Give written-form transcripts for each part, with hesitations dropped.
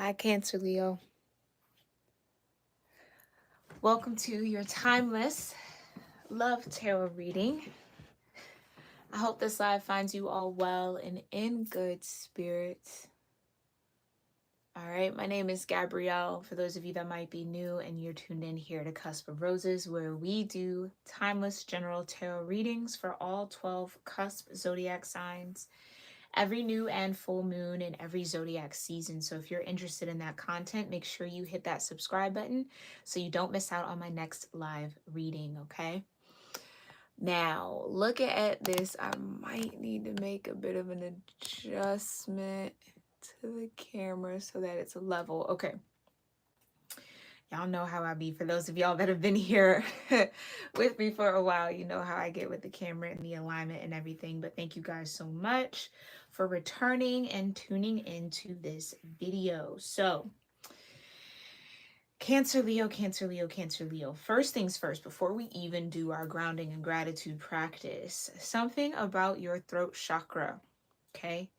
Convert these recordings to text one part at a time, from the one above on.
Hi, Cancer Leo. Welcome to your timeless love tarot reading. I hope this live finds you all well and in good spirits. All right, my name is Gabrielle. For those of you that might be new and you're tuned in here to Cusp of Roses, where we do timeless general tarot readings for all 12 cusp zodiac signs every new and full moon in every zodiac season. So if you're interested in that content, make sure you hit that subscribe button so you don't miss out on my next live reading, okay? Now, look at this. I might need to make a bit of an adjustment to the camera so that it's level. Okay. Y'all know how I be. For those of y'all that have been here with me for a while, you know how I get with the camera and the alignment and everything. But thank you guys so much for returning and tuning into this video. So, Cancer, Leo, Cancer, Leo, Cancer, Leo. First things first, before we even do our grounding and gratitude practice, something about your throat chakra, okay?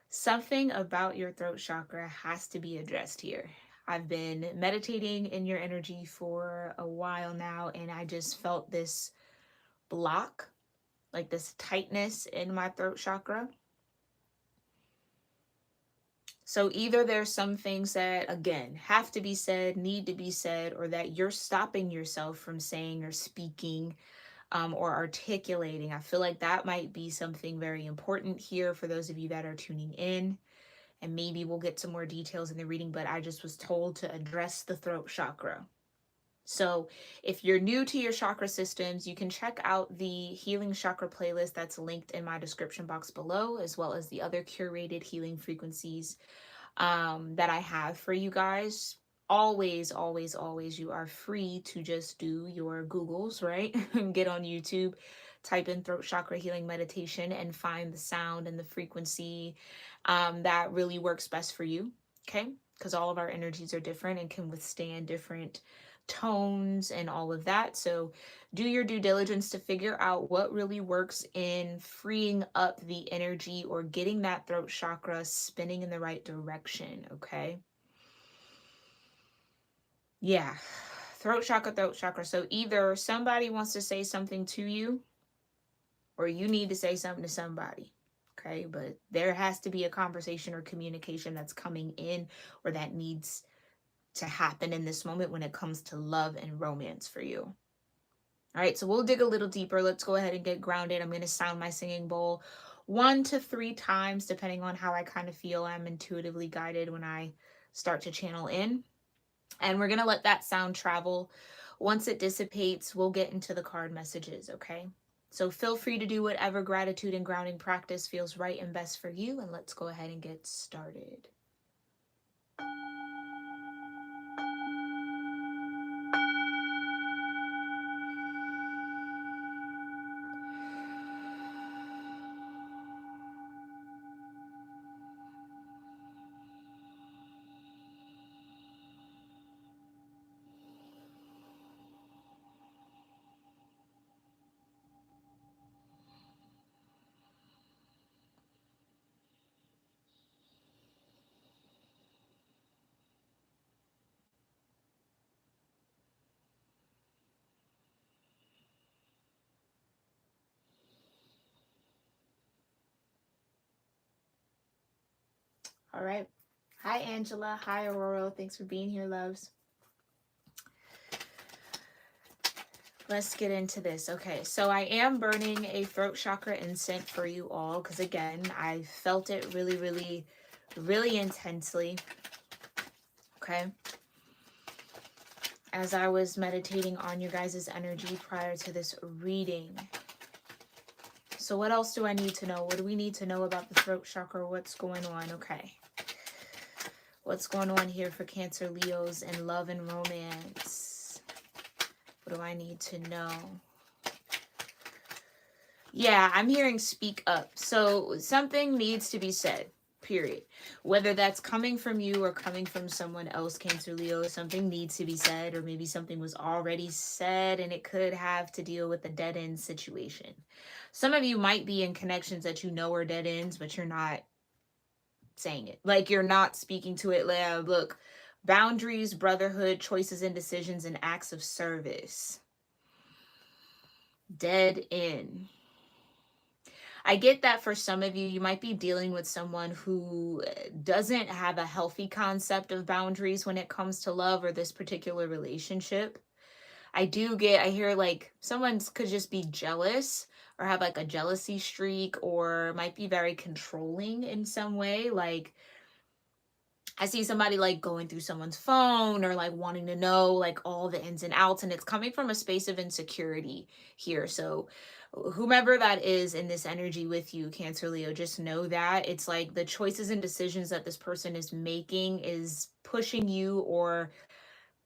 Something about your throat chakra has to be addressed here. I've been meditating in your energy for a while now, and I just felt this block, like this tightness in my throat chakra. So either there's some things that, again, have to be said, need to be said, or that you're stopping yourself from saying or speaking or articulating. I feel like that might be something very important here for those of you that are tuning in. And maybe we'll get some more details in the reading, but I just was told to address the throat chakra. So if you're new to your chakra systems, you can check out the healing chakra playlist that's linked in my description box below, as well as the other curated healing frequencies that I have for you guys. Always, always, always, you are free to just do your Googles, right? Get on YouTube, type in throat chakra healing meditation, and find the sound and the frequency that really works best for you, okay? Because all of our energies are different and can withstand different tones and all of that. So do your due diligence to figure out what really works in freeing up the energy or getting that throat chakra spinning in the right direction, okay? Yeah. Throat chakra, throat chakra. So either somebody wants to say something to you or you need to say something to somebody. Okay, but there has to be a conversation or communication that's coming in or that needs to happen in this moment when it comes to love and romance for you. All right, so we'll dig a little deeper. Let's go ahead and get grounded. I'm going to sound my singing bowl 1 to 3 times, depending on how I kind of feel. I'm intuitively guided when I start to channel in. And we're going to let that sound travel. Once it dissipates, we'll get into the card messages, okay? So feel free to do whatever gratitude and grounding practice feels right and best for you. And let's go ahead and get started. All right. Hi, Angela. Hi, Aurora. Thanks for being here, loves. Let's get into this. Okay, so I am burning a throat chakra incense for you all because, again, I felt it really, really, really intensely. Okay. As I was meditating on your guys' energy prior to this reading. So what else do I need to know? What do we need to know about the throat chakra? What's going on? Okay. What's going on here for Cancer Leos in love and romance? What do I need to know? Yeah, I'm hearing speak up. So something needs to be said, period. Whether that's coming from you or coming from someone else, Cancer Leo, something needs to be said, or maybe something was already said and it could have to deal with a dead end situation. Some of you might be in connections that you know are dead ends, but you're not saying it. Like you're not speaking to it. Like, look, boundaries, brotherhood, choices and decisions, and acts of service. Dead end. I get that for some of you, you might be dealing with someone who doesn't have a healthy concept of boundaries when it comes to love or this particular relationship. I hear like someone could just be jealous or have like a jealousy streak or might be very controlling in some way. Like I see somebody like going through someone's phone or like wanting to know like all the ins and outs, and it's coming from a space of insecurity here. So whomever that is in this energy with you, Cancer Leo, just know that it's like the choices and decisions that this person is making is pushing you or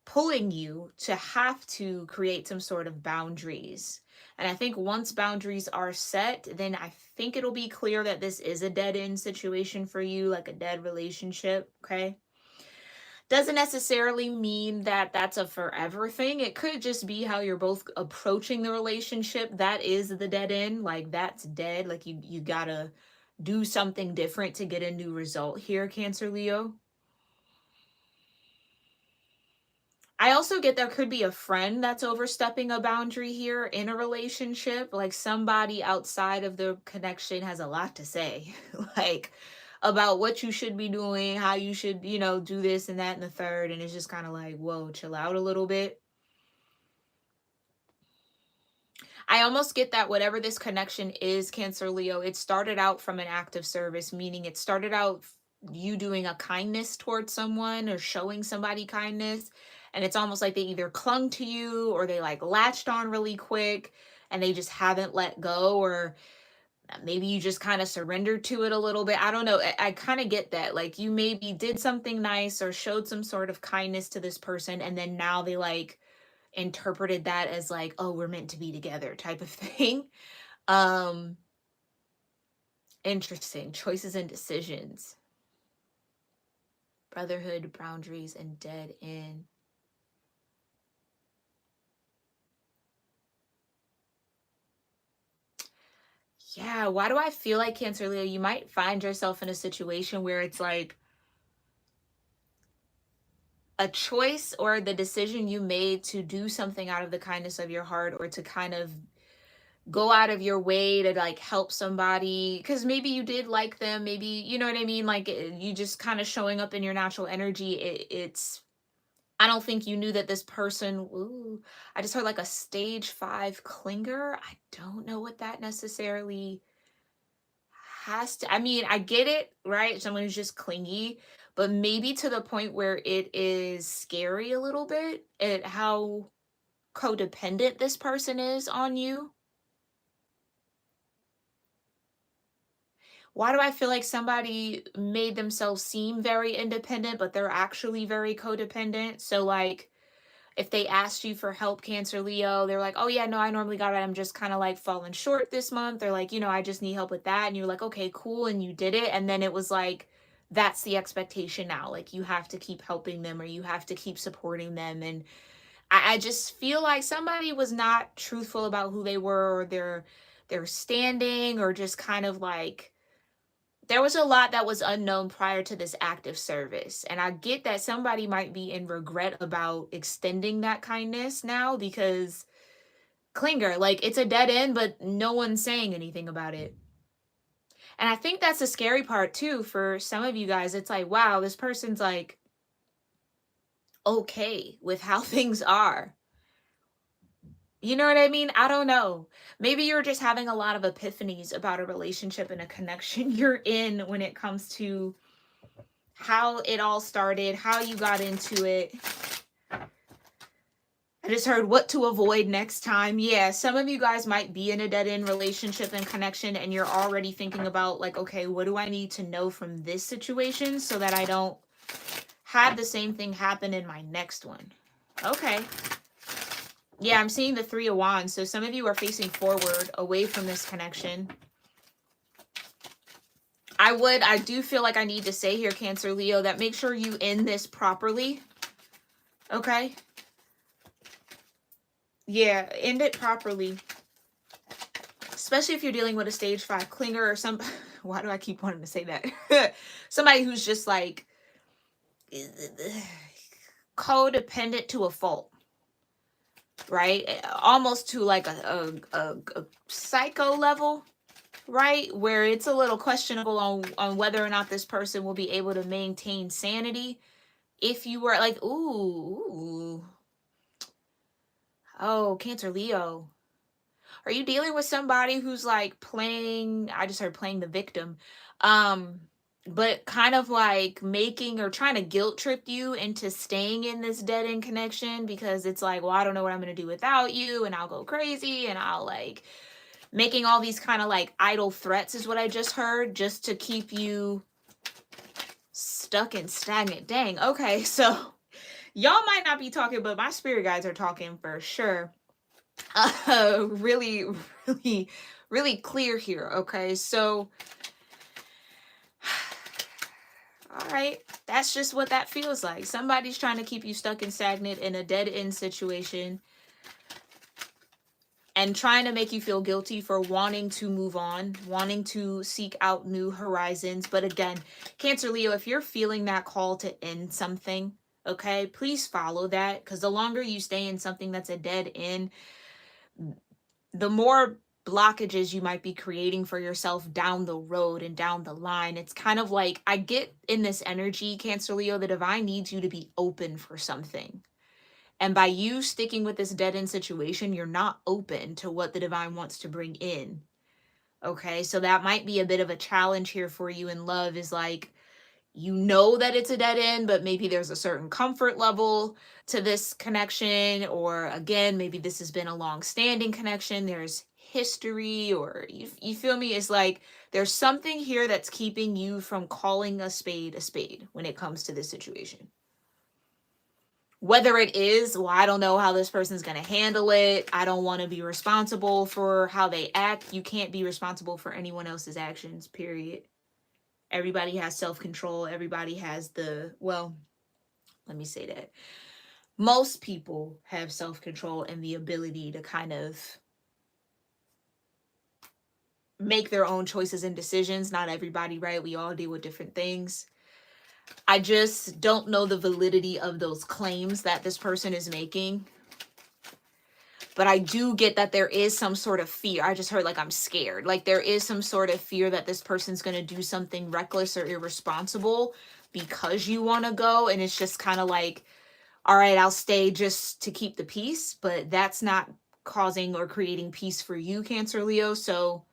pulling you to have to create some sort of boundaries. And I think once boundaries are set, then I think it'll be clear that this is a dead end situation for you, like a dead relationship. Okay. Doesn't necessarily mean that that's a forever thing. It could just be how you're both approaching the relationship. That is the dead end. Like that's dead. Like you gotta do something different to get a new result here, Cancer Leo. I also get there could be a friend that's overstepping a boundary here in a relationship. Like somebody outside of the connection has a lot to say, like about what you should be doing, how you should, do this and that and the third. And it's just kind of like, whoa, chill out a little bit. I almost get that whatever this connection is, Cancer Leo, it started out from an act of service, meaning it started out you doing a kindness towards someone or showing somebody kindness. And it's almost like they either clung to you or they like latched on really quick and they just haven't let go, or maybe you just kind of surrendered to it a little bit. I don't know. I kind of get that. Like you maybe did something nice or showed some sort of kindness to this person, and then now they like interpreted that as like, oh, we're meant to be together type of thing. um Interesting. Choices and decisions, brotherhood, boundaries, and dead end. Yeah, why do I feel like, Cancer Leo, you might find yourself in a situation where it's like a choice or the decision you made to do something out of the kindness of your heart, or to kind of go out of your way to like help somebody because maybe you did like them, maybe you know what I mean, like you just kind of showing up in your natural energy. It's I don't think you knew that this person, ooh, I just heard like a stage 5 clinger. I don't know what that necessarily has to, I mean, I get it, right? Someone who's just clingy, but maybe to the point where it is scary a little bit at how codependent this person is on you. Why do I feel like somebody made themselves seem very independent, but they're actually very codependent? So, like, if they asked you for help, Cancer Leo, they're like, oh, yeah, no, I normally got it. I'm just kind of like falling short this month. They're like, I just need help with that. And you're like, okay, cool. And you did it. And then it was like, that's the expectation now. Like, you have to keep helping them or you have to keep supporting them. And I just feel like somebody was not truthful about who they were or their standing, or just kind of like, there was a lot that was unknown prior to this active service. And I get that somebody might be in regret about extending that kindness now because clinger, like it's a dead end, but no one's saying anything about it. And I think that's the scary part too for some of you guys. It's like, wow, this person's like okay with how things are. You know what I mean? I don't know. Maybe you're just having a lot of epiphanies about a relationship and a connection you're in when it comes to how it all started, how you got into it. I just heard what to avoid next time. Yeah, some of you guys might be in a dead end relationship and connection, and you're already thinking about, like, okay, what do I need to know from this situation so that I don't have the same thing happen in my next one? Okay. Yeah, I'm seeing the 3 of Wands. So some of you are facing forward away from this connection. I do feel like I need to say here, Cancer Leo, that make sure you end this properly. Okay? Yeah, end it properly. Especially if you're dealing with a stage 5 clinger or some why do I keep wanting to say that? Somebody who's just like codependent to a fault, right? Almost to like a psycho level, right? Where it's a little questionable on whether or not this person will be able to maintain sanity. If you were like, ooh, oh, Cancer Leo. Are you dealing with somebody who's like playing, I just heard playing the victim, um, but kind of like making or trying to guilt trip you into staying in this dead end connection because it's like, well, I don't know what I'm going to do without you and I'll go crazy and I'll like making all these kind of like idle threats is what I just heard just to keep you stuck and stagnant. Dang. Okay. So y'all might not be talking, but my spirit guides are talking for sure. Really, really, really clear here. Okay, so all right, that's just what that feels like. Somebody's trying to keep you stuck and stagnant in a dead end situation and trying to make you feel guilty for wanting to move on, wanting to seek out new horizons. But again, Cancer Leo, if you're feeling that call to end something, okay, please follow that, because the longer you stay in something that's a dead end, the more blockages you might be creating for yourself down the road and down the line. It's kind of like, I get in this energy, Cancer Leo, the divine needs you to be open for something. And by you sticking with this dead end situation, you're not open to what the divine wants to bring in. Okay, so that might be a bit of a challenge here for you in love, is like, you know that it's a dead end, but maybe there's a certain comfort level to this connection, or again, maybe this has been a long-standing connection. There's history, or you feel me? It's like there's something here that's keeping you from calling a spade when it comes to this situation. Whether it is, well, I don't know how this person's going to handle it. I don't want to be responsible for how they act. You can't be responsible for anyone else's actions, period. Everybody has self-control. Everybody has well, let me say that. Most people have self-control and the ability to kind of make their own choices and decisions. Not everybody, right? We all deal with different things. I just don't know the validity of those claims that this person is making. But I do get that there is some sort of fear. I just heard like, I'm scared. Like there is some sort of fear that this person's going to do something reckless or irresponsible because you want to go. And it's just kind of like, all right, I'll stay just to keep the peace. But that's not causing or creating peace for you, Cancer Leo. So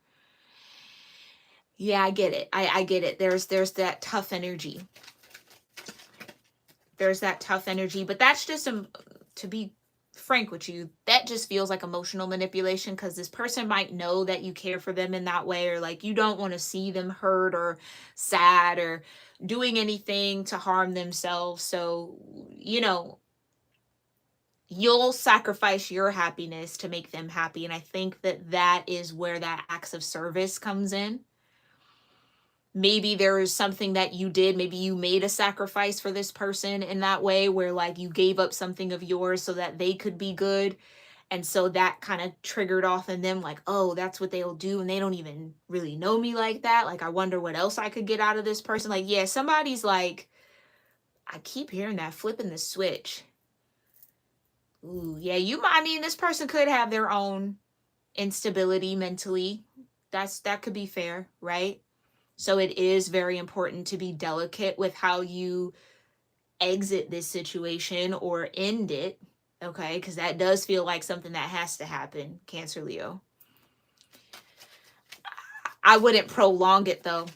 yeah, I get it. I get it. There's that tough energy. There's that tough energy. But that's just to be frank with you, that just feels like emotional manipulation, because this person might know that you care for them in that way, or like you don't want to see them hurt or sad or doing anything to harm themselves. So, you'll sacrifice your happiness to make them happy. And I think that is where that acts of service comes in. Maybe there is something that you did. Maybe you made a sacrifice for this person in that way, where like you gave up something of yours so that they could be good. And so that kind of triggered off in them like, oh, that's what they'll do. And they don't even really know me like that. Like, I wonder what else I could get out of this person. Like, yeah, somebody's like, I keep hearing that, flipping the switch. Ooh, yeah, this person could have their own instability mentally. That could be fair, right? So it is very important to be delicate with how you exit this situation or end it, okay? Because that does feel like something that has to happen, Cancer Leo. I wouldn't prolong it, though.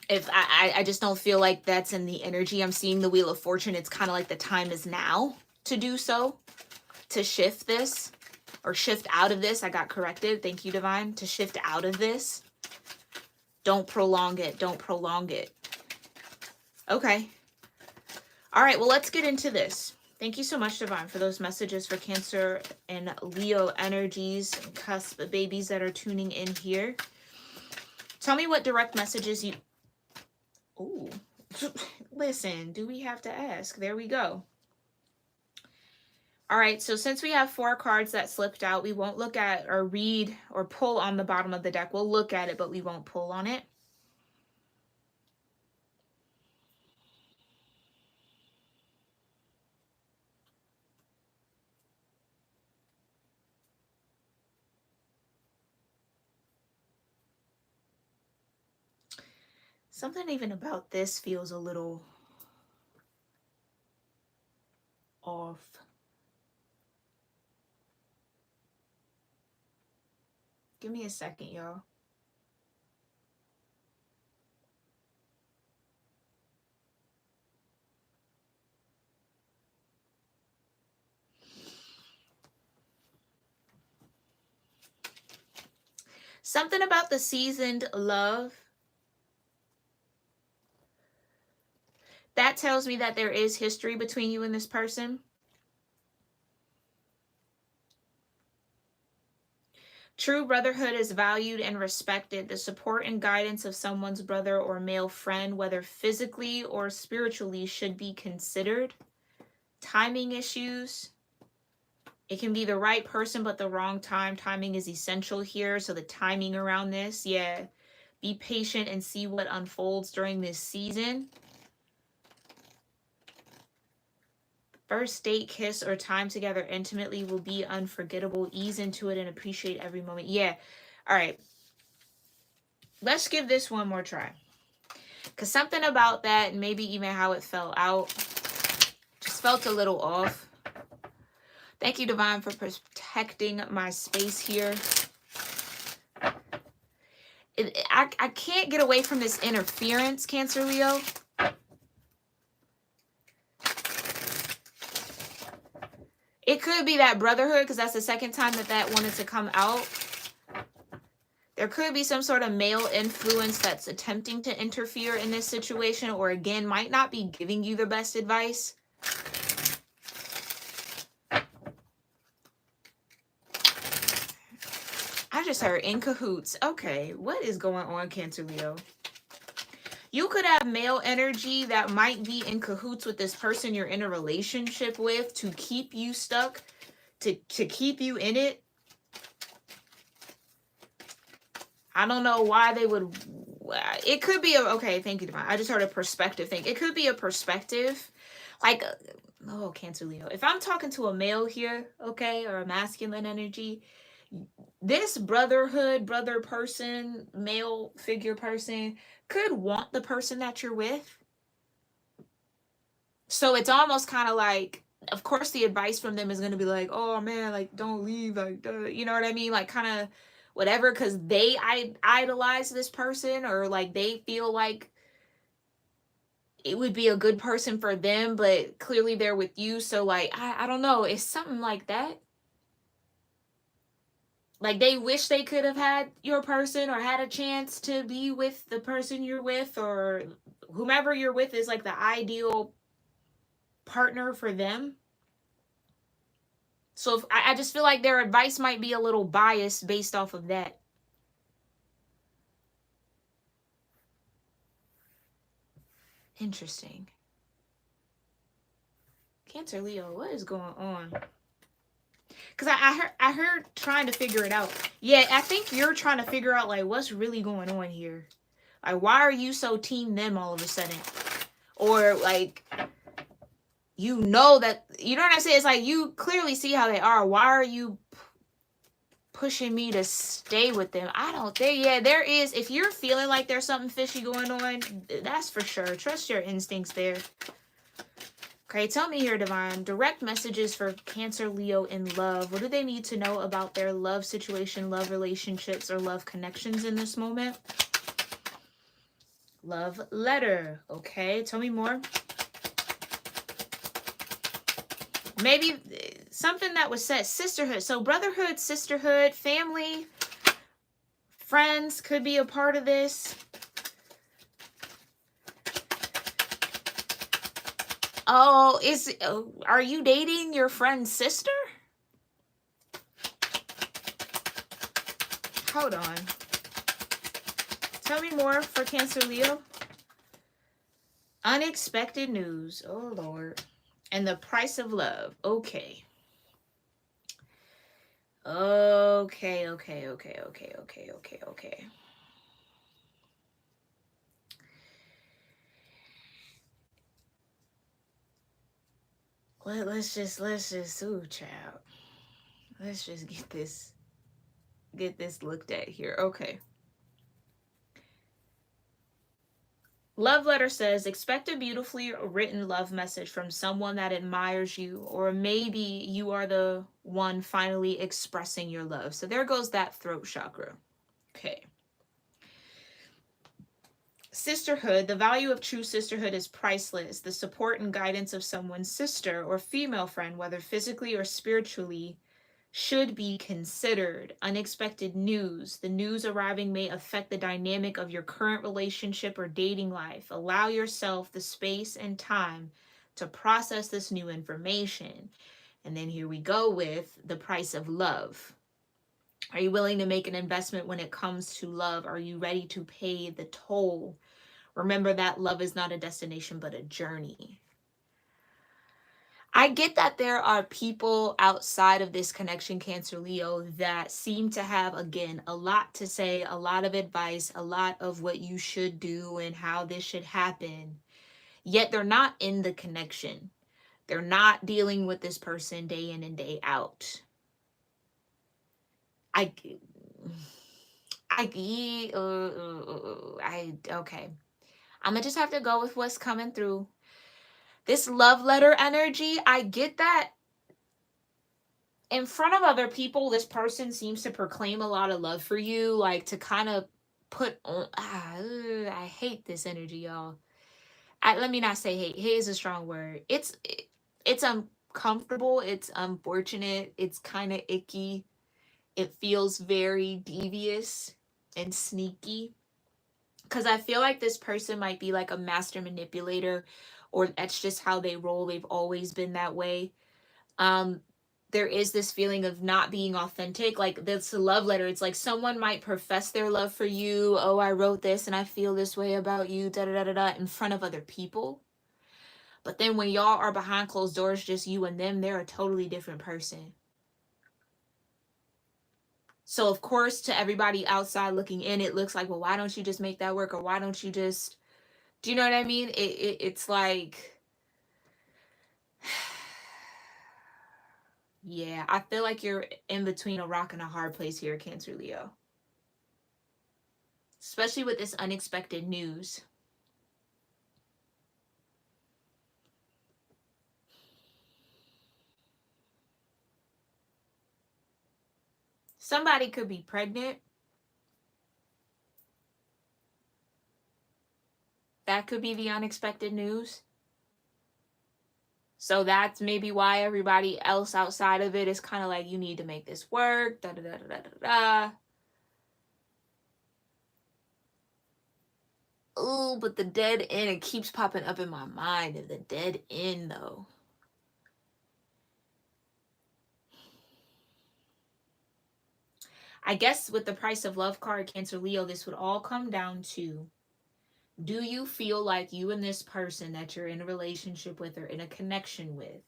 If I just don't feel like that's in the energy. I'm seeing the Wheel of Fortune. It's kind of like the time is now to do so, to shift this, or shift out of this. I got corrected. Thank you, Divine. To shift out of this. Don't prolong it. Don't prolong it. Okay. All right. Well, let's get into this. Thank you so much, Divine, for those messages for Cancer and Leo energies, cusp babies that are tuning in here. Tell me what direct messages you... Oh, listen, do we have to ask? There we go. All right, so since we have 4 cards that slipped out, we won't look at or read or pull on the bottom of the deck. We'll look at it, but we won't pull on it. Something even about this feels a little off. Give me a second, y'all. Something about the seasoned love. That tells me that there is history between you and this person. True brotherhood is valued and respected. The support and guidance of someone's brother or male friend, whether physically or spiritually, should be considered. Timing issues. It can be the right person, but the wrong time. Timing is essential here. So the timing around this, yeah. Be patient and see what unfolds during this season. First date, kiss, or time together intimately will be unforgettable. Ease into it and appreciate every moment. Yeah. All right. Let's give this one more try. Because something about that, and maybe even how it fell out, just felt a little off. Thank you, Divine, for protecting my space here. I can't get away from this interference, Cancer Leo. It could be that brotherhood, because that's the second time that wanted to come out. There could be some sort of male influence that's attempting to interfere in this situation, or again, might not be giving you the best advice. I just heard in cahoots. Okay, what is going on, Cancer Leo? You could have male energy that might be in cahoots with this person you're in a relationship with to keep you stuck, to keep you in it. I don't know why they would. It could be okay, thank you, Divine. I just heard a perspective thing. It could be a perspective. Like, oh, Cancer Leo. If I'm talking to a male here, okay, or a masculine energy, this brotherhood, brother person, male figure person could want the person that you're with. So it's almost kind of like, of course, the advice from them is going to be like, oh man, like, don't leave, like, you know what I mean? Like, kind of whatever, because they idolize this person, or like they feel like it would be a good person for them, but clearly they're with you. So like, I don't know. It's something like that. Like they wish they could have had your person or had a chance to be with the person you're with, or whomever you're with is like the ideal partner for them. So if, I just feel like their advice might be a little biased based off of that. Interesting. Cancer Leo, what is going on? Because I heard trying to figure it out. Yeah, I think you're trying to figure out like what's really going on here. Like, why are you so team them all of a sudden? Or like, you know that, you know what I'm saying? It's like you clearly see how they are. Why are you pushing me to stay with them? I don't think, yeah, there is. If you're feeling like there's something fishy going on, that's for sure. Trust your instincts there. Okay, tell me here, Divine. Direct messages for Cancer Leo in love. What do they need to know about their love situation, love relationships, or love connections in this moment? Love letter. Okay, tell me more. Maybe something that was said. Sisterhood. So brotherhood, sisterhood, family, friends could be a part of this. Oh, are you dating your friend's sister? Hold on. Tell me more for Cancer Leo. Unexpected news. Oh, Lord. And the price of love. Okay. Okay. Well, let's just, ooh, child. Let's just get this looked at here. Okay. Love letter says, expect a beautifully written love message from someone that admires you, or maybe you are the one finally expressing your love. So there goes that throat chakra. Okay. Sisterhood. The value of true sisterhood is priceless. The support and guidance of someone's sister or female friend, whether physically or spiritually, should be considered. Unexpected news. The news arriving may affect the dynamic of your current relationship or dating life. Allow yourself the space and time to process this new information. And then here we go with the price of love. Are you willing to make an investment when it comes to love? Are you ready to pay the toll? Remember that love is not a destination, but a journey. I get that there are people outside of this connection, Cancer Leo, that seem to have, again, a lot to say, a lot of advice, a lot of what you should do and how this should happen. Yet they're not in the connection. They're not dealing with this person day in and day out. Okay. I'm gonna just have to go with what's coming through. This love letter energy, I get that in front of other people, this person seems to proclaim a lot of love for you, like to kind of put on. I hate this energy, y'all. Let me not say hate. Hate is a strong word. It's uncomfortable. It's unfortunate. It's kind of icky. It feels very devious and sneaky. Because I feel like this person might be like a master manipulator, or that's just how they roll. They've always been that way. Um, there is this feeling of not being authentic. Like this love letter, it's like someone might profess their love for you. Oh, I wrote this and I feel this way about you, da da da da da, in front of other people. But then when y'all are behind closed doors, just you and them, they're a totally different person. So of course, to everybody outside looking in, it looks like, well, why don't you just make that work? Or why don't you just, do you know what I mean? It's like, yeah, I feel like you're in between a rock and a hard place here, Cancer Leo. Especially with this unexpected news. Somebody could be pregnant. That could be the unexpected news. So that's maybe why everybody else outside of it is kind of like, you need to make this work. Da da da da da da. Oh, but the dead end, it keeps popping up in my mind. The dead end, though. I guess with the price of love card, Cancer Leo, this would all come down to, do you feel like you and this person that you're in a relationship with or in a connection with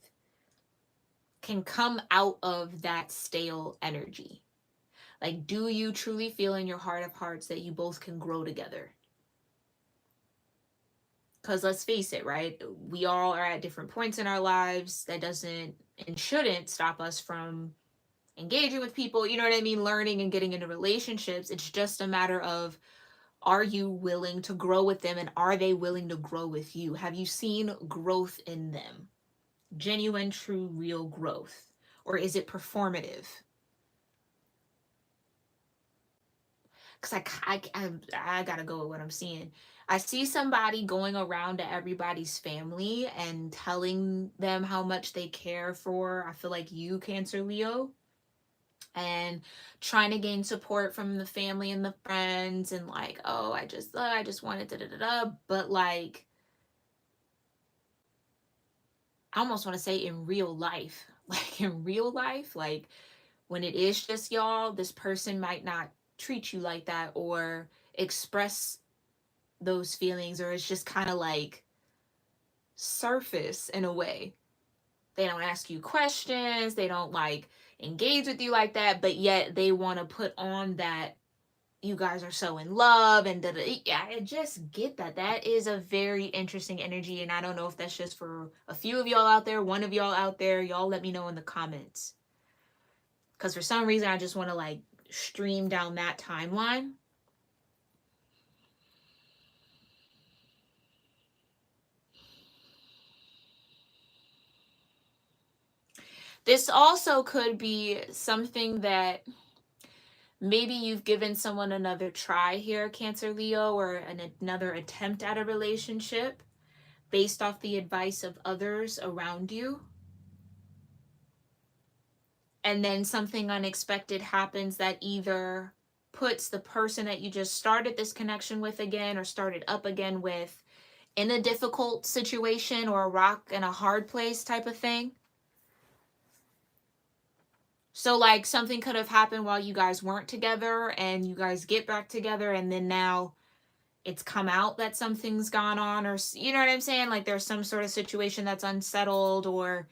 can come out of that stale energy? Like, do you truly feel in your heart of hearts that you both can grow together? Because let's face it, right? We all are at different points in our lives. That doesn't and shouldn't stop us from engaging with people, you know what I mean? Learning and getting into relationships. It's just a matter of, are you willing to grow with them and are they willing to grow with you? Have you seen growth in them? Genuine, true, real growth? Or is it performative? Because I gotta go with what I'm seeing. I see somebody going around to everybody's family and telling them how much they care for, I feel like you, Cancer Leo, and trying to gain support from the family and the friends, and like, oh, I just wanted da da da da, but like, I almost want to say in real life, like in real life, like when it is just y'all, this person might not treat you like that or express those feelings, or it's just kind of like surface in a way. They don't ask you questions, they don't like engage with you like that, but yet they want to put on that you guys are so in love and da, da, yeah, I just get that. That is a very interesting energy, and I don't know if that's just for a few of y'all out there, one of y'all out there. Y'all let me know in the comments, because for some reason I just want to like stream down that timeline. This also could be something that maybe you've given someone another try here, Cancer Leo, or another attempt at a relationship based off the advice of others around you. And then something unexpected happens that either puts the person that you just started this connection with again or started up again with in a difficult situation or a rock and a hard place type of thing. So like something could have happened while you guys weren't together and you guys get back together, and then now it's come out that something's gone on, or you know what I'm saying? Like there's some sort of situation that's unsettled or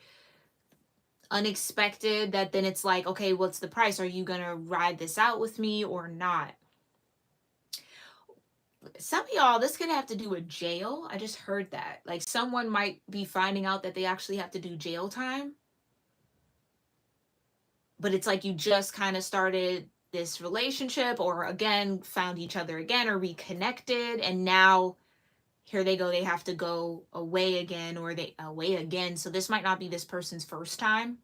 unexpected, that then it's like, okay, what's the price? Are you going to ride this out with me or not? Some of y'all, this could have to do with jail. I just heard that. Like someone might be finding out that they actually have to do jail time. But it's like you just kind of started this relationship, or again found each other again, or reconnected, and now here they go, they have to go away again, or they away again. So this might not be this person's first time,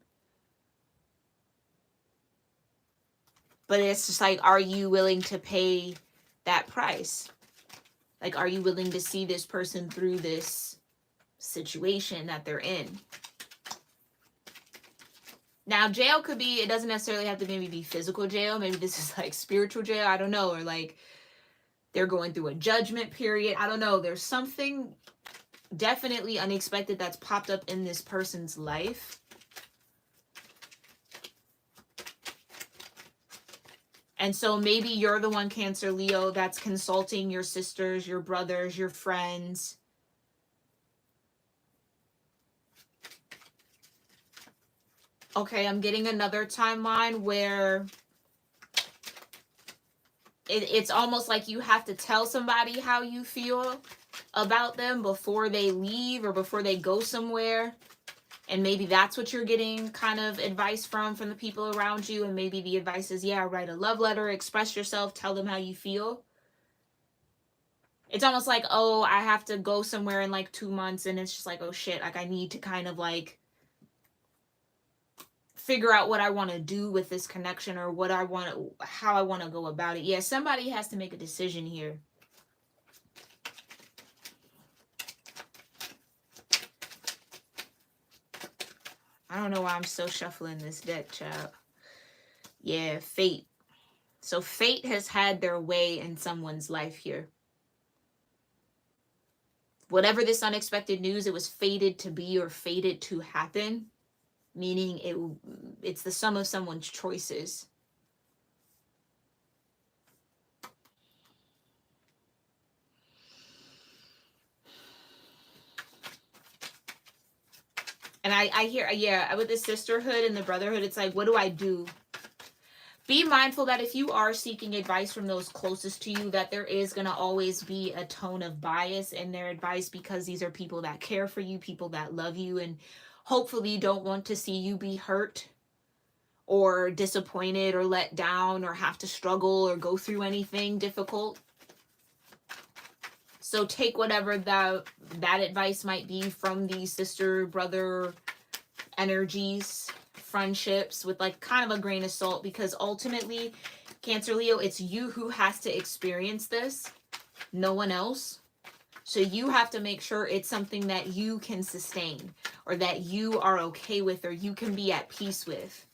but it's just like, are you willing to pay that price? Like, are you willing to see this person through this situation that they're in? Now, jail could be, it doesn't necessarily have to maybe be physical jail. Maybe this is like spiritual jail. I don't know. Or like they're going through a judgment period. I don't know. There's something definitely unexpected that's popped up in this person's life. And so maybe you're the one, Cancer Leo, that's consulting your sisters, your brothers, your friends. Okay, I'm getting another timeline where it's almost like you have to tell somebody how you feel about them before they leave or before they go somewhere. And maybe that's what you're getting kind of advice from the people around you. And maybe the advice is, yeah, write a love letter, express yourself, tell them how you feel. It's almost like, oh, I have to go somewhere in like 2 months, and it's just like, oh shit, like I need to kind of like figure out what I want to do with this connection, or what I want to, how I want to go about it. Yeah, somebody has to make a decision here. I don't know why I'm still shuffling this deck, child. Yeah, fate. So fate has had their way in someone's life here. Whatever this unexpected news, it was fated to be or fated to happen, meaning it's the sum of someone's choices. And I hear, yeah, with the sisterhood and the brotherhood, it's like, what do I do? Be mindful that if you are seeking advice from those closest to you, that there is going to always be a tone of bias in their advice, because these are people that care for you, people that love you, and hopefully don't want to see you be hurt or disappointed or let down or have to struggle or go through anything difficult. So take whatever that advice might be from these sister, brother energies, friendships, with like kind of a grain of salt, because ultimately, Cancer Leo, it's you who has to experience this, no one else. So you have to make sure it's something that you can sustain, or that you are okay with, or you can be at peace with.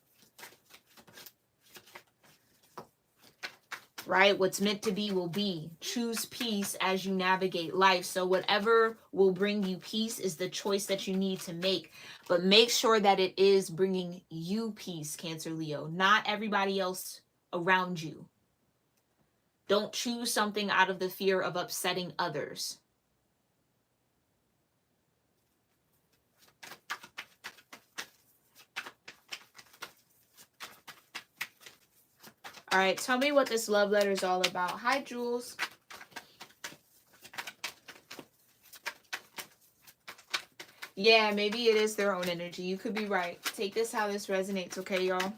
Right? What's meant to be will be. Choose peace as you navigate life. So whatever will bring you peace is the choice that you need to make. But make sure that it is bringing you peace, Cancer Leo, not everybody else around you. Don't choose something out of the fear of upsetting others. All right, tell me what this love letter is all about. Hi, Jules. Yeah, maybe it is their own energy. You could be right. Take this how this resonates, okay, y'all?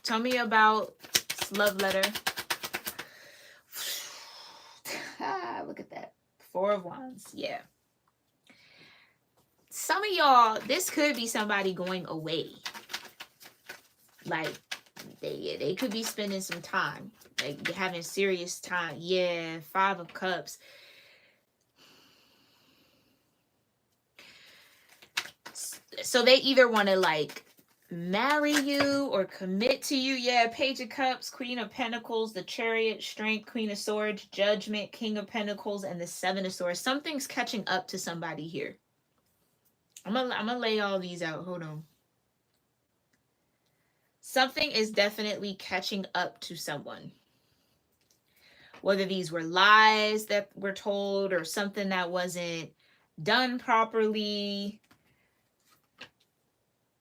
Tell me about this love letter. Look at that. 4 of Wands. Yeah. Some of y'all, this could be somebody going away. Like, they could be spending some time, like having serious time. Yeah, 5 of Cups. So they either want to like marry you or commit to you. Yeah, Page of Cups, Queen of Pentacles, the Chariot, Strength, Queen of Swords, Judgment, King of Pentacles, and the Seven of Swords. Something's catching up to somebody here. I'm gonna lay all these out. Hold on. Something is definitely catching up to someone. Whether these were lies that were told or something that wasn't done properly.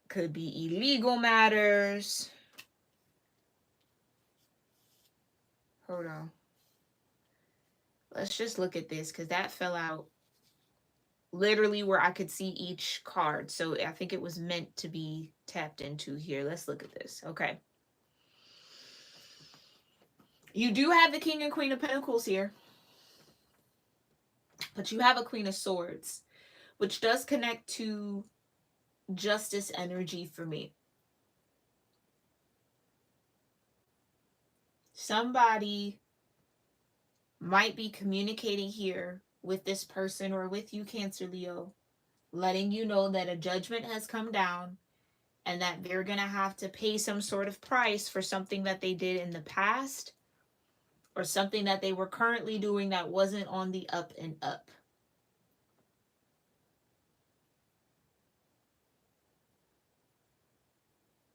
Could be illegal matters. Hold on. Let's just look at this because that fell out literally where I could see each card. So I think it was meant to be tapped into here. Let's look at this. Okay. You do have the King and Queen of Pentacles here. But you have a Queen of Swords, which does connect to justice energy for me. Somebody might be communicating here with this person or with you, Cancer Leo, letting you know that a judgment has come down and that they're going to have to pay some sort of price for something that they did in the past or something that they were currently doing that wasn't on the up and up.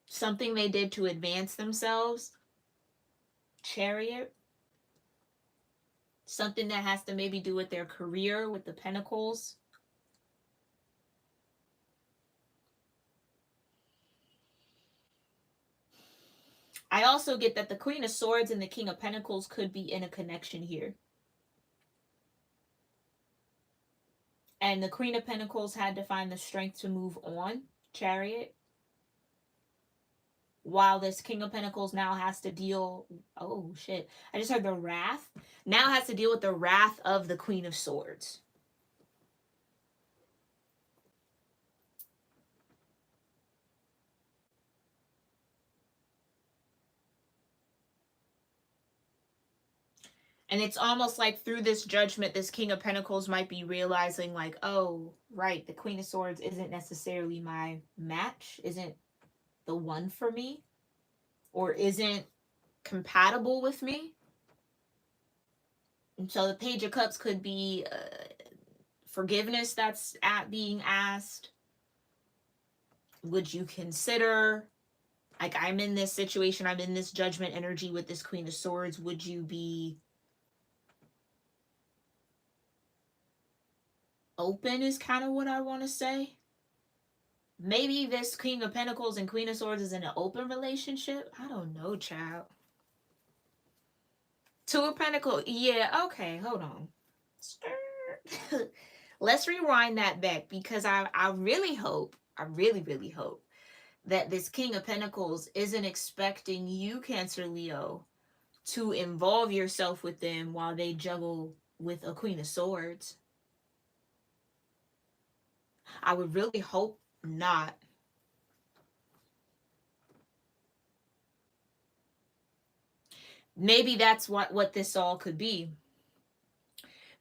Something they did to advance themselves. Chariot. Something that has to maybe do with their career with the Pentacles. I also get that the Queen of Swords and the King of Pentacles could be in a connection here. And the Queen of Pentacles had to find the strength to move on. Chariot. While this King of Pentacles now has to deal... Oh, shit. I just heard the wrath. Now has to deal with the wrath of the Queen of Swords. And it's almost like through this judgment, this King of Pentacles might be realizing like, oh, right, the Queen of Swords isn't necessarily my match, isn't the one for me, or isn't compatible with me. And so the Page of Cups could be forgiveness that's being asked. Would you consider, like, I'm in this situation, I'm in this judgment energy with this Queen of Swords, would you be open is kind of what I want to say. Maybe this King of Pentacles and Queen of Swords is in an open relationship. I don't know, child. Two of Pentacles. Yeah, okay, hold on. Let's rewind that back because I really hope, I really hope that this King of Pentacles isn't expecting you, Cancer Leo, to involve yourself with them while they juggle with a Queen of Swords. I would really hope not. Maybe that's what this all could be.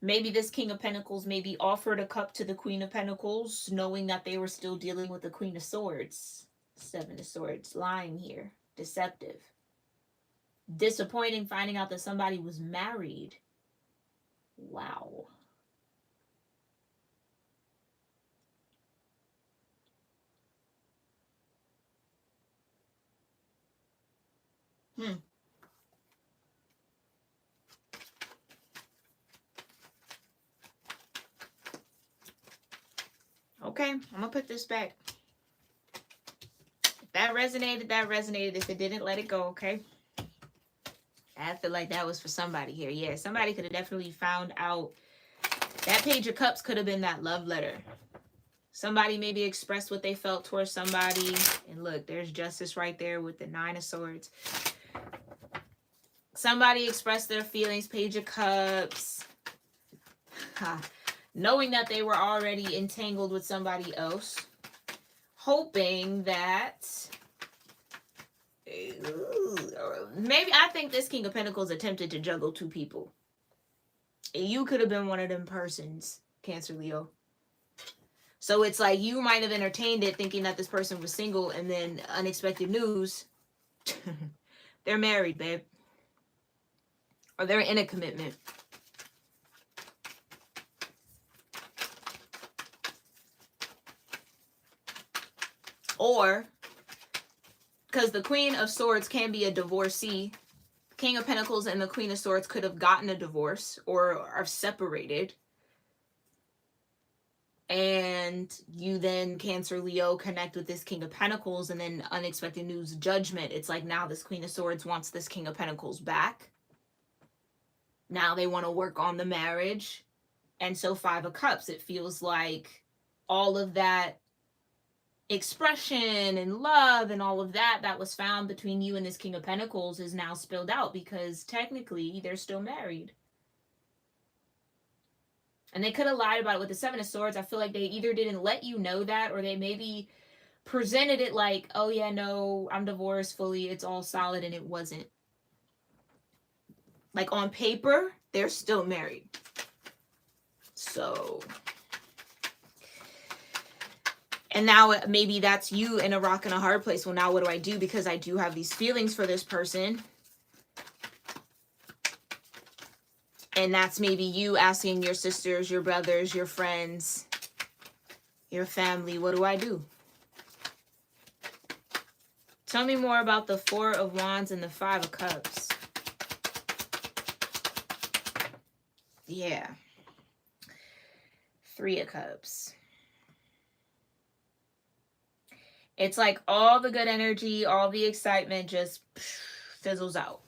Maybe this King of Pentacles maybe offered a cup to the Queen of Pentacles, knowing that they were still dealing with the Queen of Swords. Seven of Swords, lying here, deceptive. Disappointing finding out that somebody was married. Wow. Okay, I'm gonna put this back. If that resonated, that resonated. If it didn't, let it go, okay? I feel like that was for somebody here. Yeah, somebody could have definitely found out. That Page of Cups could have been that love letter. Somebody maybe expressed what they felt towards somebody. And look, there's justice right there with the Nine of Swords. Somebody expressed their feelings, Page of Cups. Knowing that they were already entangled with somebody else. Hoping that Maybe I think this King of Pentacles attempted to juggle two people. You could have been one of them persons, Cancer, Leo. So it's like you might have entertained it thinking that this person was single, and then unexpected news, they're married, babe. Or they're in a commitment. Or, because the Queen of Swords can be a divorcee, King of Pentacles and the Queen of Swords could have gotten a divorce or are separated. And you then, Cancer, Leo, connect with this King of Pentacles, and then unexpected news, judgment. It's like now this Queen of Swords wants this King of Pentacles back. Now they want to work on the marriage. And so Five of Cups, it feels like all of that expression and love and all of that that was found between you and this King of Pentacles is now spilled out, because technically they're still married. And they could have lied about it with the Seven of Swords. I feel like they either didn't let you know that, or they maybe presented it like, oh yeah, no, I'm divorced fully, it's all solid, and it wasn't. Like on paper, they're still married. So, and now maybe that's you in a rock and a hard place. Well, now what do I do? Because I do have these feelings for this person. And that's maybe you asking your sisters, your brothers, your friends, your family, what do I do? Tell me more about the Four of Wands and the Five of Cups. Yeah. Three of Cups. It's like all the good energy, all the excitement just fizzles out.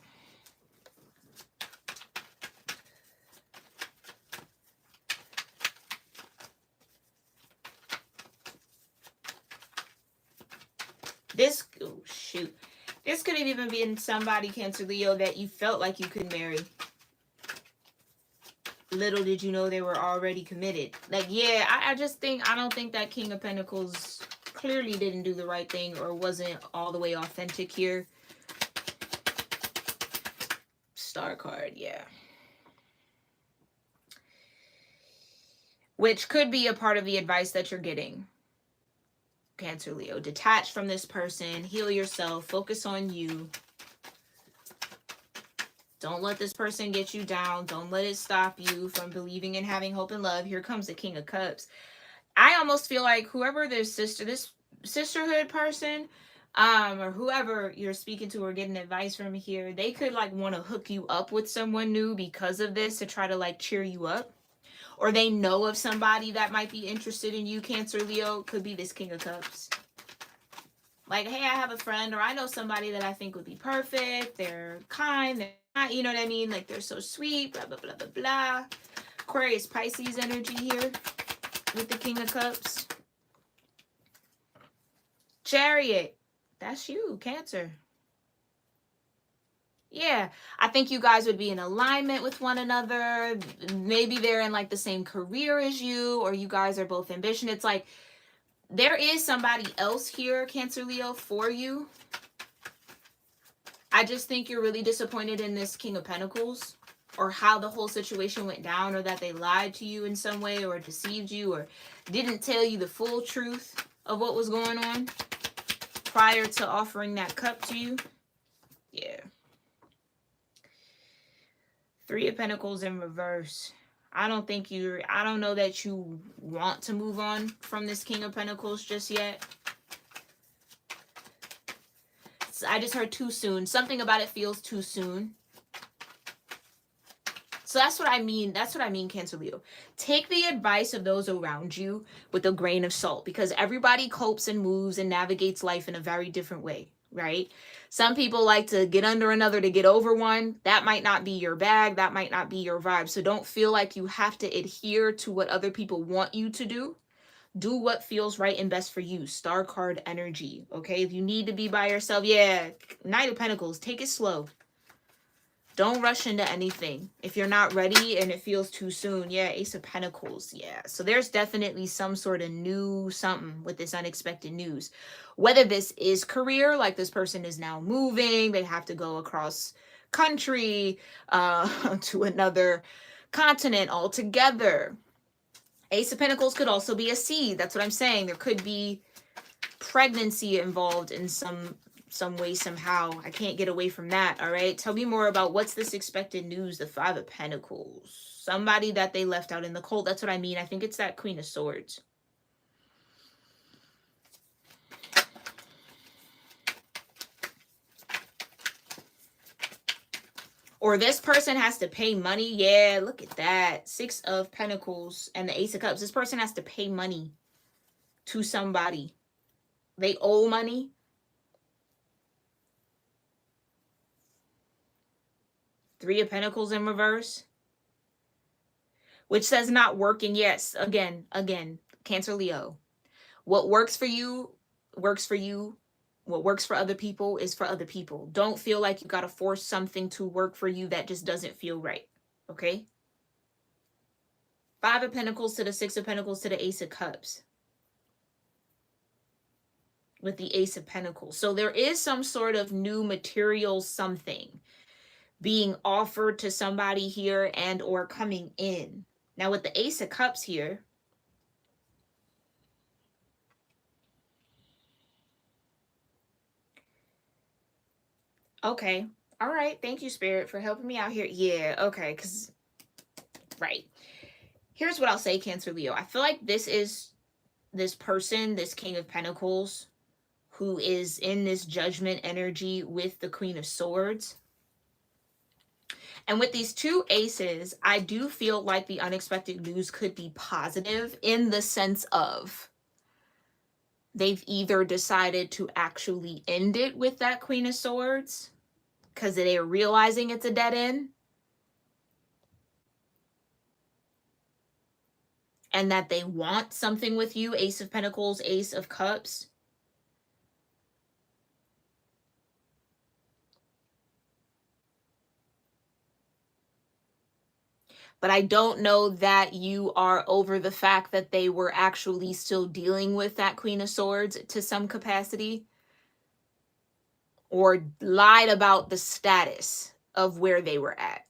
This, oh shoot. This could have even been somebody, Cancer, Leo, that you felt like you could marry. Little did you know they were already committed. Like, yeah, I just think, I don't think that King of Pentacles clearly didn't do the right thing or wasn't all the way authentic here. Star card, yeah. Which could be a part of the advice that you're getting, Cancer, Leo. Detach from this person, heal yourself, focus on you. Don't let this person get you down. Don't let it stop you from believing and having hope and love. Here comes the King of Cups. I almost feel like whoever this sisterhood person, or whoever you're speaking to or getting advice from here, they could like want to hook you up with someone new because of this, to try to like cheer you up. Or they know of somebody that might be interested in you, Cancer, Leo. Could be this King of Cups. Like, hey, I have a friend, or I know somebody that I think would be perfect. They're kind, they're not, you know what I mean? Like, they're so sweet, blah, blah, blah, blah, blah. Aquarius, Pisces energy here with the King of Cups. Chariot, that's you, Cancer. Yeah, I think you guys would be in alignment with one another. Maybe they're in like the same career as you, or you guys are both ambitious. It's like there is somebody else here, Cancer, Leo, for you. I just think you're really disappointed in this King of Pentacles, or how the whole situation went down, or that they lied to you in some way, or deceived you, or didn't tell you the full truth of what was going on prior to offering that cup to you. Yeah. Three of Pentacles in reverse. I don't know that you want to move on from this King of Pentacles just yet. I just heard too soon. Something about it feels too soon. So that's what I mean. That's what I mean, Cancer, Leo. Take the advice of those around you with a grain of salt, because everybody copes and moves and navigates life in a very different way, right? Some people like to get under another to get over one. That might not be your bag. That might not be your vibe. So don't feel like you have to adhere to what other people want you to do. Do what feels right and best for you. Star card energy, okay? If you need to be by yourself, yeah, Knight of Pentacles, take it slow. Don't rush into anything. If you're not ready and it feels too soon, yeah, Ace of Pentacles, yeah. So there's definitely some sort of new something with this unexpected news. Whether this is career, like this person is now moving, they have to go across country to another continent altogether. Ace of Pentacles could also be a seed. That's what I'm saying. There could be pregnancy involved in some way, somehow. I can't get away from that. All right, tell me more about what's this expected news. The Five of Pentacles, somebody that they left out in the cold. That's what I mean. I think it's that Queen of Swords. Or this person has to pay money. Yeah, look at that. Six of Pentacles and the Ace of Cups. This person has to pay money to somebody. They owe money. Three of Pentacles in reverse, which says not working. Yes, again, Cancer, Leo. What works for you works for you. What works for other people is for other people. Don't feel like you got to force something to work for you that just doesn't feel right. Okay? Five of Pentacles to the Six of Pentacles to the Ace of Cups. With the Ace of Pentacles. So there is some sort of new material something being offered to somebody here and or coming in. Now with the Ace of Cups here, okay, all right, thank you, Spirit, for helping me out here. Yeah, okay, because, right. Here's what I'll say, Cancer, Leo. I feel like this is this person, this King of Pentacles, who is in this judgment energy with the Queen of Swords. And with these two aces, I do feel like the unexpected news could be positive in the sense of they've either decided to actually end it with that Queen of Swords because they're realizing it's a dead end, and that they want something with you, Ace of Pentacles, Ace of Cups. But I don't know that you are over the fact that they were actually still dealing with that Queen of Swords to some capacity, or lied about the status of where they were at.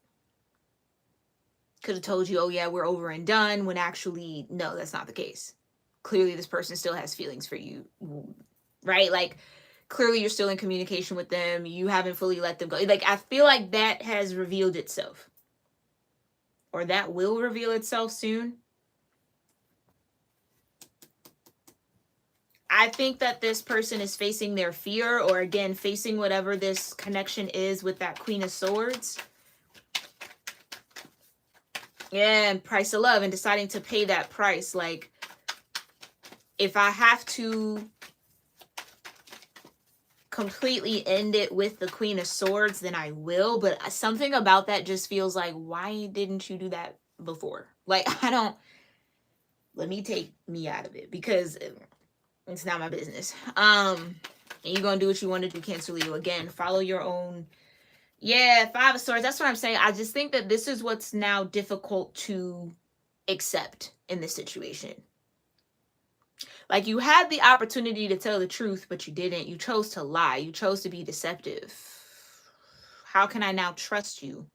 Could have told you, oh yeah, we're over and done, when actually, no, that's not the case. Clearly this person still has feelings for you, right? Like, clearly you're still in communication with them. You haven't fully let them go. Like, I feel like that has revealed itself, or that will reveal itself soon. I think that this person is facing their fear, or again, facing whatever this connection is with that Queen of Swords. Yeah, and price of love, and deciding to pay that price. Like, if I have to completely end it with the Queen of Swords, then I will. But something about that just feels like, why didn't you do that before? Like, let me take me out of it, because it's not my business. And you're gonna do what you want to do, Cancer, Leo. Again, follow your own. Yeah, Five of Swords. That's what I'm saying. I just think that this is what's now difficult to accept in this situation. Like, you had the opportunity to tell the truth, but you didn't. You chose to lie. You chose to be deceptive. How can I now trust you?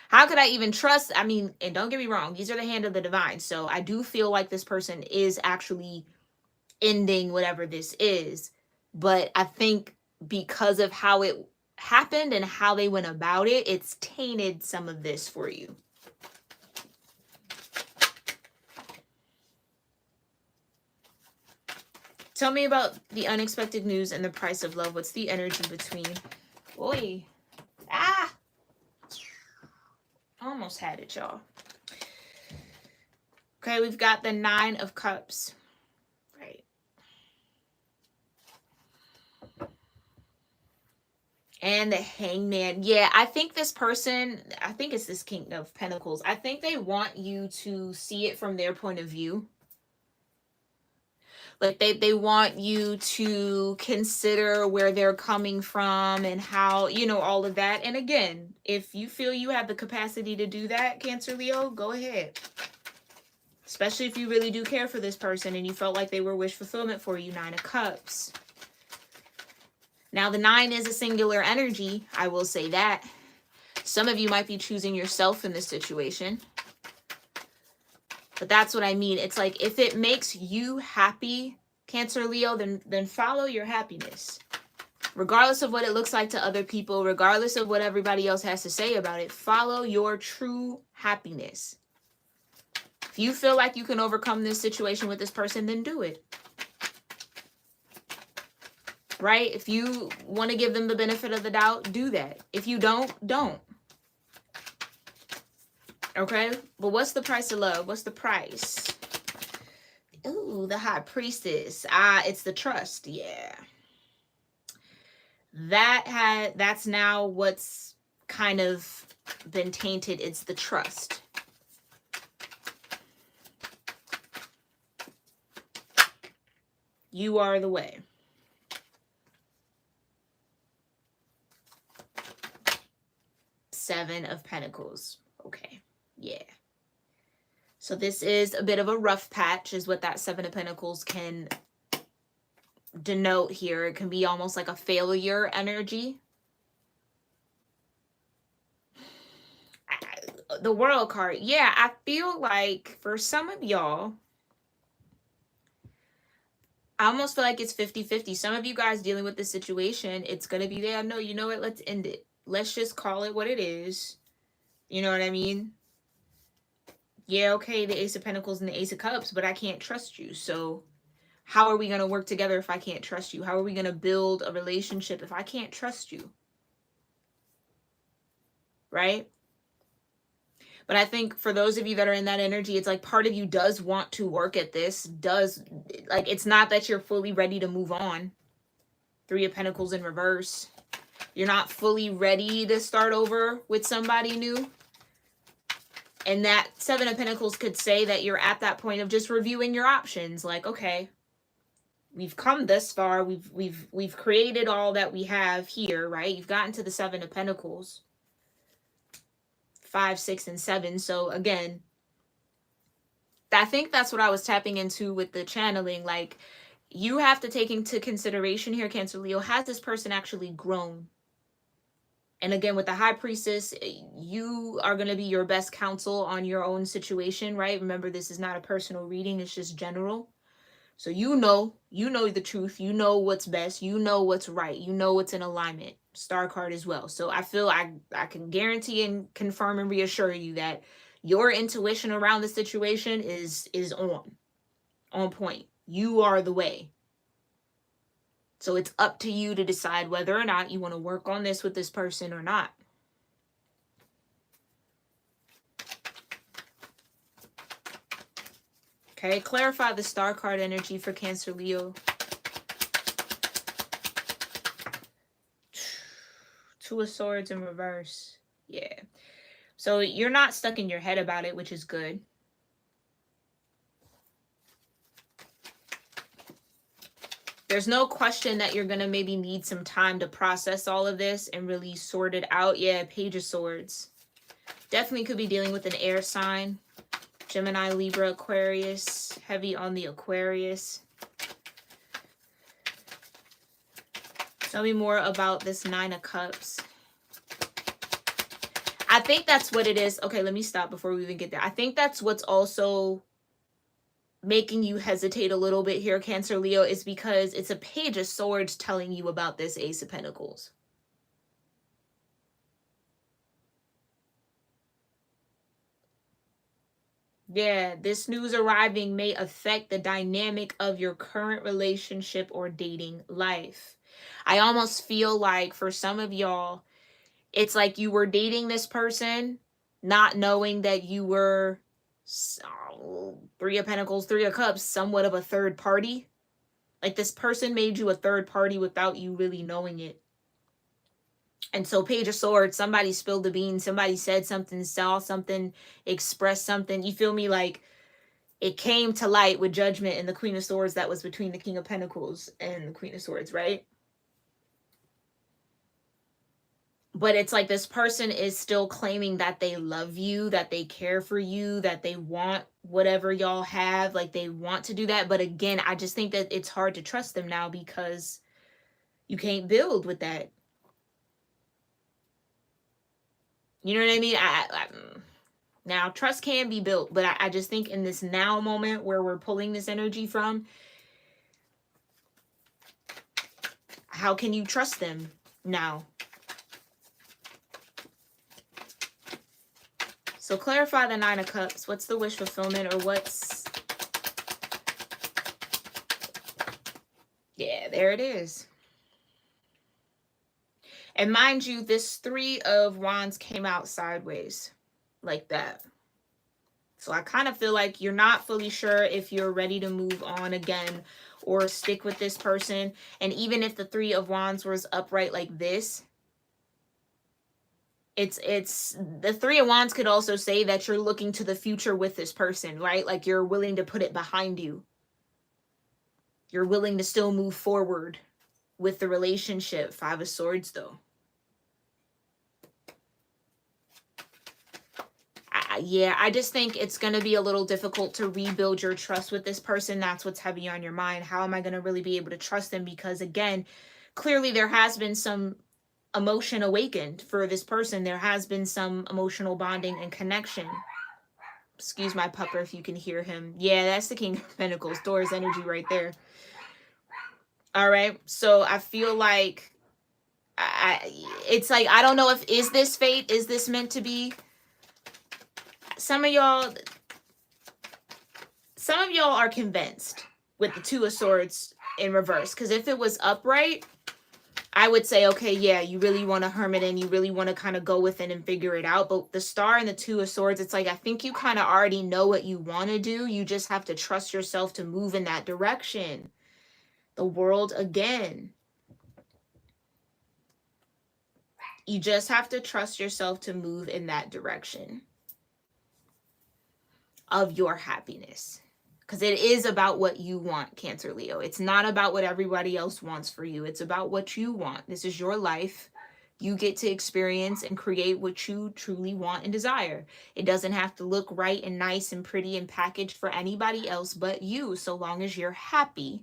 How could I even trust? I mean, and don't get me wrong, these are the hand of the divine. So I do feel like this person is actually ending whatever this is. But I think because of how it happened and how they went about it, it's tainted some of this for you. Tell me about the unexpected news and the price of love. What's the energy between? Oi. Ah! Almost had it, y'all. Okay, we've got the Nine of Cups. Right. And the Hangman. Yeah, I think this person, I think it's this King of Pentacles. I think they want you to see it from their point of view. Like they want you to consider where they're coming from and how, you know, all of that. And again, if you feel you have the capacity to do that, Cancer Leo, go ahead. Especially if you really do care for this person and you felt like they were wish fulfillment for you. 9 of Cups. Now the 9 is a singular energy. I will say that. Some of you might be choosing yourself in this situation. But that's what I mean. It's like, if it makes you happy, Cancer Leo, then follow your happiness. Regardless of what it looks like to other people, regardless of what everybody else has to say about it, follow your true happiness. If you feel like you can overcome this situation with this person, then do it. Right? If you want to give them the benefit of the doubt, do that. If you don't, don't. Okay? But what's the price of love? What's the price? Ooh, the High Priestess. It's the trust. Yeah. That's now what's kind of been tainted. It's the trust. You are the way. Seven of Pentacles. Okay. Yeah. So this is a bit of a rough patch, is what that 7 of Pentacles can denote here. It can be almost like a failure energy. The World card. Yeah, I feel like for some of y'all, I almost feel like it's 50-50. Some of you guys dealing with this situation, it's going to be there. No, you know what? Let's end it. Let's just call it what it is. You know what I mean? Yeah, okay, the Ace of Pentacles and the Ace of Cups, but I can't trust you. So how are we going to work together if I can't trust you? How are we going to build a relationship if I can't trust you? Right? But I think for those of you that are in that energy, it's like part of you does want to work at this, like, it's not that you're fully ready to move on. 3 of Pentacles in reverse. You're not fully ready to start over with somebody new. And that 7 of Pentacles could say that you're at that point of just reviewing your options. Like, okay, we've come this far. We've created all that we have here, right? You've gotten to the 7 of Pentacles. 5, 6, and 7. So again, I think that's what I was tapping into with the channeling. Like, you have to take into consideration here, Cancer Leo, has this person actually grown? And again, with the High Priestess, you are going to be your best counsel on your own situation, right? Remember, this is not a personal reading. It's just general. So you know the truth. You know what's best. You know what's right. You know what's in alignment. Star card as well. So I feel I can guarantee and confirm and reassure you that your intuition around the situation is on point. You are the way. So it's up to you to decide whether or not you want to work on this with this person or not. Okay, clarify the star card energy for Cancer Leo. 2 of Swords in reverse. Yeah. So you're not stuck in your head about it, which is good. There's no question that you're going to maybe need some time to process all of this and really sort it out. Yeah, Page of Swords. Definitely could be dealing with an air sign. Gemini, Libra, Aquarius. Heavy on the Aquarius. Tell me more about this 9 of Cups. I think that's what it is. Okay, let me stop before we even get there. I think that's what's also making you hesitate a little bit here, Cancer Leo, is because it's a Page of Swords telling you about this Ace of Pentacles. Yeah, this news arriving may affect the dynamic of your current relationship or dating life. I almost feel like for some of y'all, it's like you were dating this person, not knowing that you were 3 of Pentacles, 3 of Cups, somewhat of a third party. Like, this person made you a third party without you really knowing it. And so Page of Swords, somebody spilled the beans, somebody said something, saw something, expressed something. You feel me? Like, It came to light with Judgment and the Queen of Swords that was between the King of Pentacles and the Queen of Swords, right? But it's like this person is still claiming that they love you, that they care for you, that they want whatever y'all have, like they want to do that. But again, I just think that it's hard to trust them now because you can't build with that. You know what I mean? Now, trust can be built, but I just think in this now moment where we're pulling this energy from, how can you trust them now? So clarify the Nine of Cups. What's the wish fulfillment, or what's... Yeah, there it is. And mind you, this Three of Wands came out sideways like that. So I kind of feel like you're not fully sure if you're ready to move on again or stick with this person. And even if the Three of Wands was upright like this, it's the Three of Wands could also say that you're looking to the future with this person, right? Like you're willing to put it behind you. You're willing to still move forward with the relationship. Five of Swords, though. Yeah, I just think it's going to be a little difficult to rebuild your trust with this person. That's what's heavy on your mind. How am I going to really be able to trust them? Because again, clearly there has been some emotion awakened for this person. There has been some emotional bonding and connection. Excuse my pupper if you can hear him. Yeah, that's the King of Pentacles. Doors energy right there. All right. So I feel like it's like, I don't know if, is this fate? Is this meant to be? Some of y'all are convinced with the Two of Swords in reverse. Because if it was upright, I would say, okay, yeah, you really want to hermit in. You really want to kind of go within and figure it out. But the Star and the Two of Swords, it's like, I think you kind of already know what you want to do. You just have to trust yourself to move in that direction. The World again. You just have to trust yourself to move in that direction of your happiness. Because it is about what you want, Cancer, Leo. It's not about what everybody else wants for you. It's about what you want. This is your life. You get to experience and create what you truly want and desire. It doesn't have to look right and nice and pretty and packaged for anybody else but you, so long as you're happy.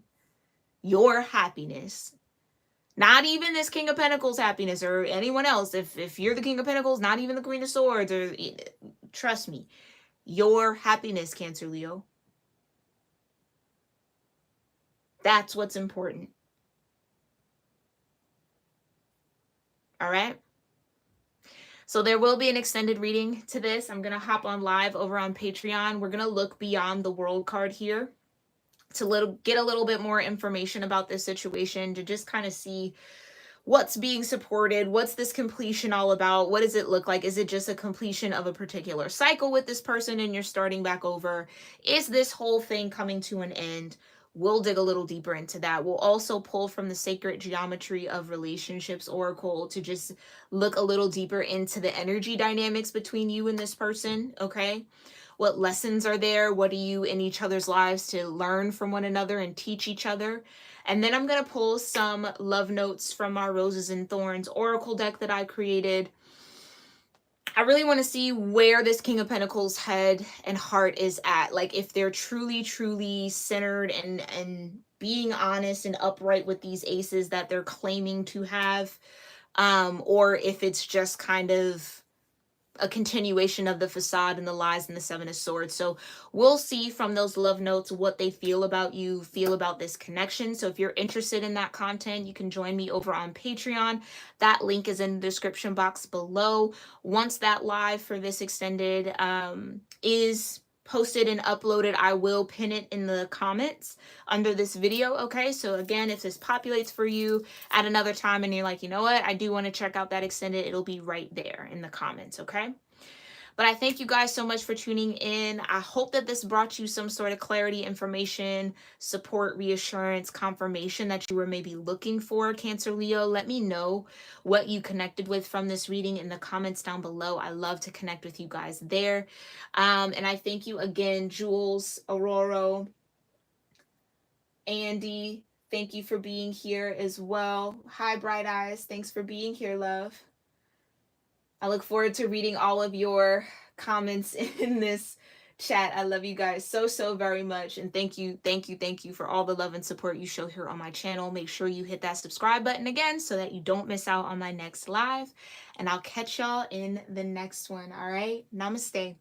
Your happiness. Not even this King of Pentacles happiness or anyone else. If you're the King of Pentacles, not even the Queen of Swords, or trust me, your happiness, Cancer, Leo. That's what's important. All right. So there will be an extended reading to this. I'm going to hop on live over on Patreon. We're going to look beyond the World card here to get a little bit more information about this situation, to just kind of see what's being supported, what's this completion all about, what does it look like? Is it just a completion of a particular cycle with this person and you're starting back over? Is this whole thing coming to an end? We'll dig a little deeper into that. We'll also pull from the Sacred Geometry of Relationships Oracle to just look a little deeper into the energy dynamics between you and this person, okay? What lessons are there? What are you in each other's lives to learn from one another and teach each other? And then I'm going to pull some love notes from our Roses and Thorns Oracle deck that I created. I really want to see where this King of Pentacles head and heart is at. Like if they're truly, truly centered and being honest and upright with these aces that they're claiming to have. Or if it's just kind of a continuation of the facade and the lies and the Seven of Swords. So we'll see from those love notes what they feel about you, feel about this connection. So if you're interested in that content, you can join me over on Patreon. That link is in the description box below. Once that live for this extended is posted and uploaded, I will pin it in the comments under this video. Okay, so again, if this populates for you at another time and you're like, you know what, I do want to check out that extended, it'll be right there in the comments. Okay, But I thank you guys so much for tuning in. I hope that this brought you some sort of clarity, information, support, reassurance, confirmation that you were maybe looking for, Cancer Leo. Let me know what you connected with from this reading in the comments down below. I love to connect with you guys there. And I thank you again, Jules, Aurora, Andy. Thank you for being here as well. Hi, Bright Eyes. Thanks for being here, love. I look forward to reading all of your comments in this chat. I love you guys so, so very much. And thank you, thank you, thank you for all the love and support you show here on my channel. Make sure you hit that subscribe button again so that you don't miss out on my next live. And I'll catch y'all in the next one. All right. Namaste.